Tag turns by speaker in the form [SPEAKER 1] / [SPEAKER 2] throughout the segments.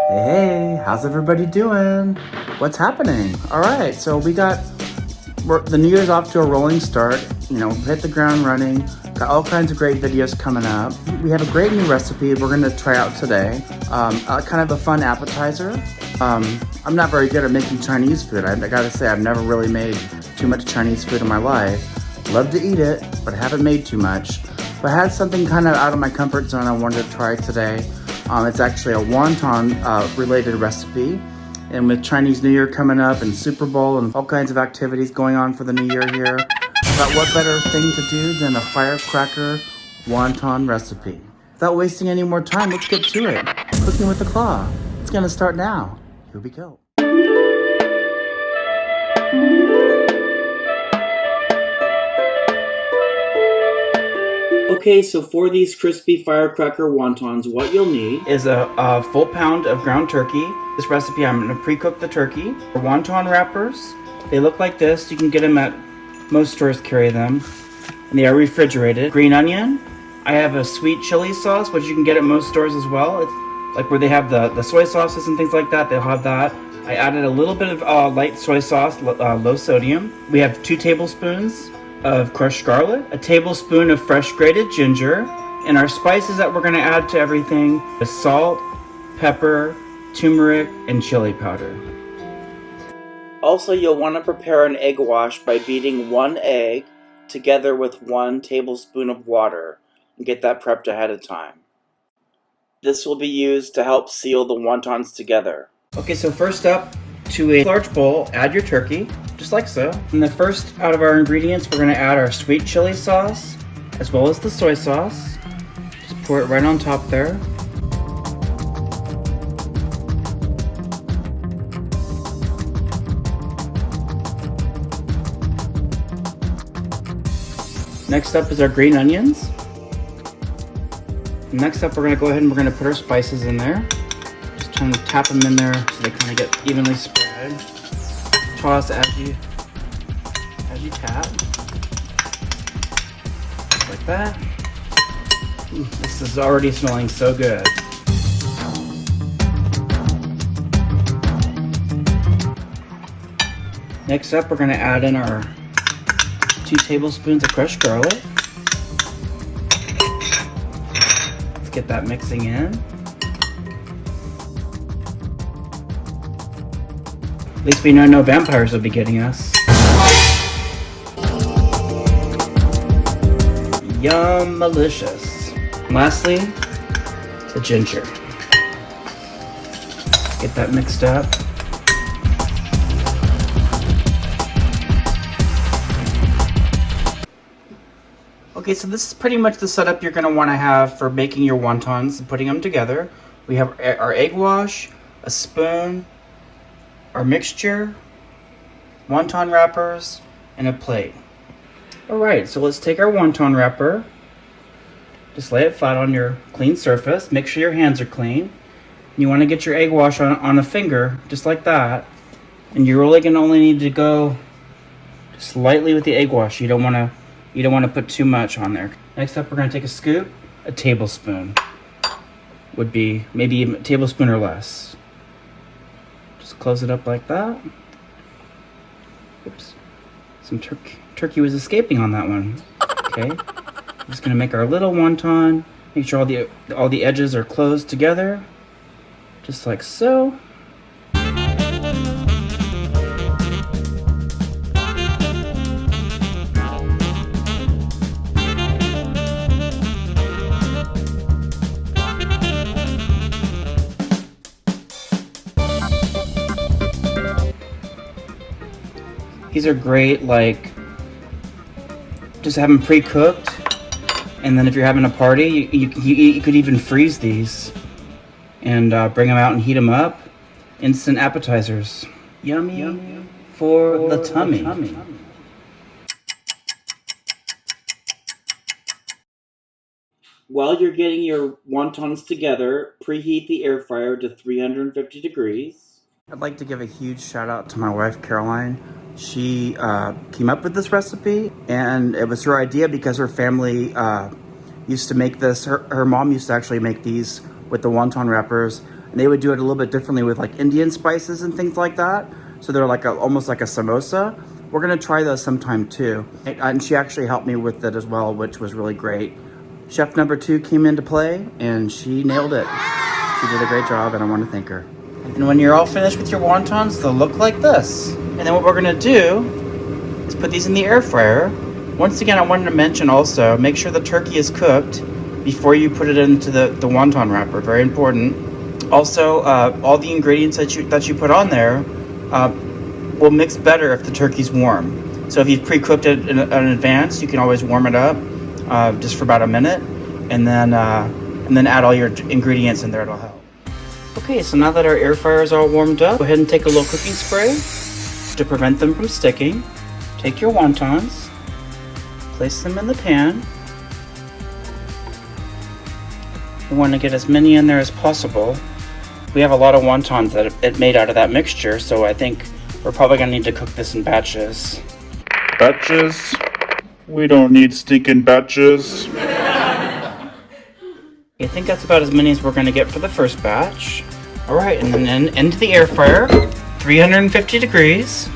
[SPEAKER 1] Hey, how's everybody doing? What's happening? All right, so the New Year's off to a rolling start. You know, hit the ground running. Got all kinds of great videos coming up. We have a great new recipe we're gonna try out today. Kind of a fun appetizer. I'm not very good at making Chinese food. I gotta say, I've never really made too much Chinese food in my life. Love to eat it, but I haven't made too much. But I had something kind of out of my comfort zone I wanted to try today. It's actually a wonton related recipe. And with Chinese New Year coming up and Super Bowl and all kinds of activities going on for the New Year here, I thought what better thing to do than a firecracker wonton recipe. Without wasting any more time, let's get to it. Cooking with the claw. It's gonna start now. Here we go. Okay, so for these crispy firecracker wontons, what you'll need is a full pound of ground turkey. This recipe, I'm going to pre-cook the turkey. For wonton wrappers, they look like this. You can get them at most stores, carry them. And they are refrigerated. Green onion. I have a sweet chili sauce, which you can get at most stores as well. It's like where they have the soy sauces and things like that. They'll have that. I added a little bit of light soy sauce, low sodium. We have 2 tablespoons of crushed garlic, a tablespoon of fresh grated ginger, and our spices that we're going to add to everything is salt, pepper, turmeric, and chili powder. Also, you'll want to prepare an egg wash by beating 1 egg together with 1 tablespoon of water and get that prepped ahead of time. This will be used to help seal the wontons together. Okay, so first up, to a large bowl, add your turkey, just like so. And the first out of our ingredients, we're going to add our sweet chili sauce, as well as the soy sauce. Just pour it right on top there. Next up is our green onions. Next up, we're going to go ahead and we're going to put our spices in there. Just trying to tap them in there so they kind of get evenly spread. Toss as you tap, just like that. Ooh, this is already smelling so good. Next up, we're going to add in our 2 tablespoons of crushed garlic. Let's get that mixing in. At least we know no vampires will be getting us. Yum-malicious. Lastly, the ginger. Get that mixed up. Okay, so this is pretty much the setup you're going to want to have for making your wontons and putting them together. We have our egg wash, a spoon, our mixture, wonton wrappers, and a plate. Alright, so let's take our wonton wrapper, just lay it flat on your clean surface, make sure your hands are clean. You want to get your egg wash on a finger, just like that, and you're really going to only need to go just lightly with the egg wash. You don't want to put too much on there. Next up, we're going to take a scoop, a tablespoon, would be maybe a tablespoon or less. Just close it up like that. Oops. Some turkey was escaping on that one. Okay. Just gonna make our little wonton. Make sure all the edges are closed together. Just like so. These are great, like, just have them pre-cooked, and then if you're having a party, you could even freeze these and bring them out and heat them up. Instant appetizers. Yummy for the tummy. While you're getting your wontons together, preheat the air fryer to 350 degrees. I'd like to give a huge shout out to my wife, Caroline. She came up with this recipe, and it was her idea because her family used to make this. Her mom used to actually make these with the wonton wrappers, And they would do it a little bit differently with like Indian spices and things like that. So they're like almost like a samosa. We're gonna try those sometime too. And she actually helped me with it as well, which was really great. Chef number 2 came into play and she nailed it. She did a great job and I want to thank her. And when you're all finished with your wontons, they'll look like this. And then what we're gonna do is put these in the air fryer. Once again, I wanted to mention also, make sure the turkey is cooked before you put it into the wonton wrapper. Very important. Also, all the ingredients that you put on there will mix better if the turkey's warm. So if you've pre-cooked it in advance, you can always warm it up just for about a minute, and then add all your ingredients in there. It'll help. Okay, so now that our air fryer is all warmed up, go ahead and take a little cooking spray to prevent them from sticking. Take your wontons, place them in the pan. We want to get as many in there as possible. We have a lot of wontons that it made out of that mixture, so I think we're probably going to need to cook this in batches.
[SPEAKER 2] Batches? We don't need stinking batches.
[SPEAKER 1] I think that's about as many as we're going to get for the first batch. Alright, and then into the air fryer, 350 degrees,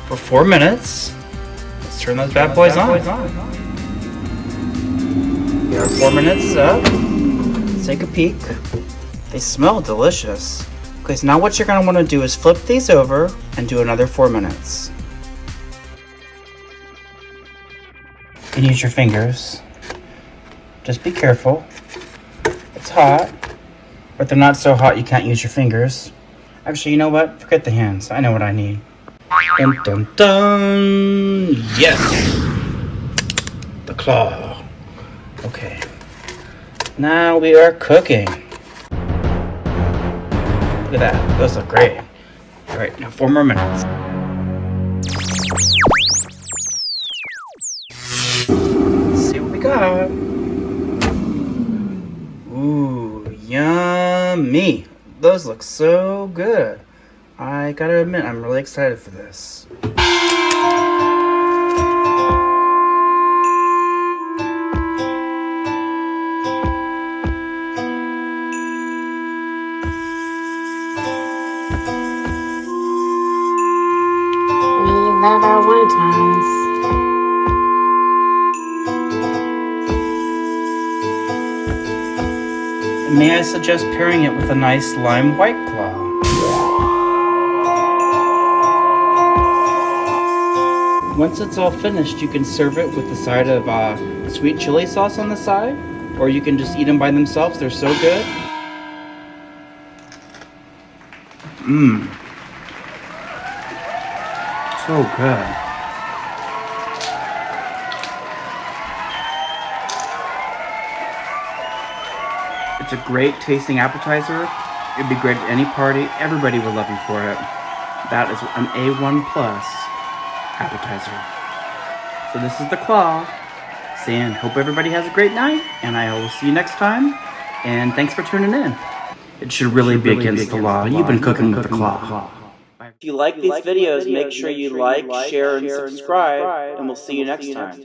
[SPEAKER 1] for 4 minutes. Let's turn those bad boys on. We are 4 minutes up. Let's take a peek. They smell delicious. Okay, so now what you're going to want to do is flip these over and do another 4 minutes. And use your fingers. Just be careful. It's hot, but they're not so hot you can't use your fingers. Actually, you know what? Forget the hands. I know what I need. Dun dun dun! Yes! The claw. Okay. Now we are cooking. Look at that. Those look great. Alright, now 4 more minutes. Let's see what we got. Ooh, yummy. Those look so good. I gotta admit, I'm really excited for this.
[SPEAKER 3] Love our wontons.
[SPEAKER 1] May I suggest pairing it with a nice lime white claw? Once it's all finished, you can serve it with a side of sweet chili sauce on the side, or you can just eat them by themselves. They're so good. Mmm. So good. It's a great tasting appetizer. It'd be great at any party. Everybody would love you for it. That is an A1 plus appetizer. So this is the claw. Saying, hope everybody has a great night, and I will see you next time. And thanks for tuning in. It should really be against the law. You've been cooking with the claw. If you like these videos, make sure you like, share, and subscribe, and we'll see you next time.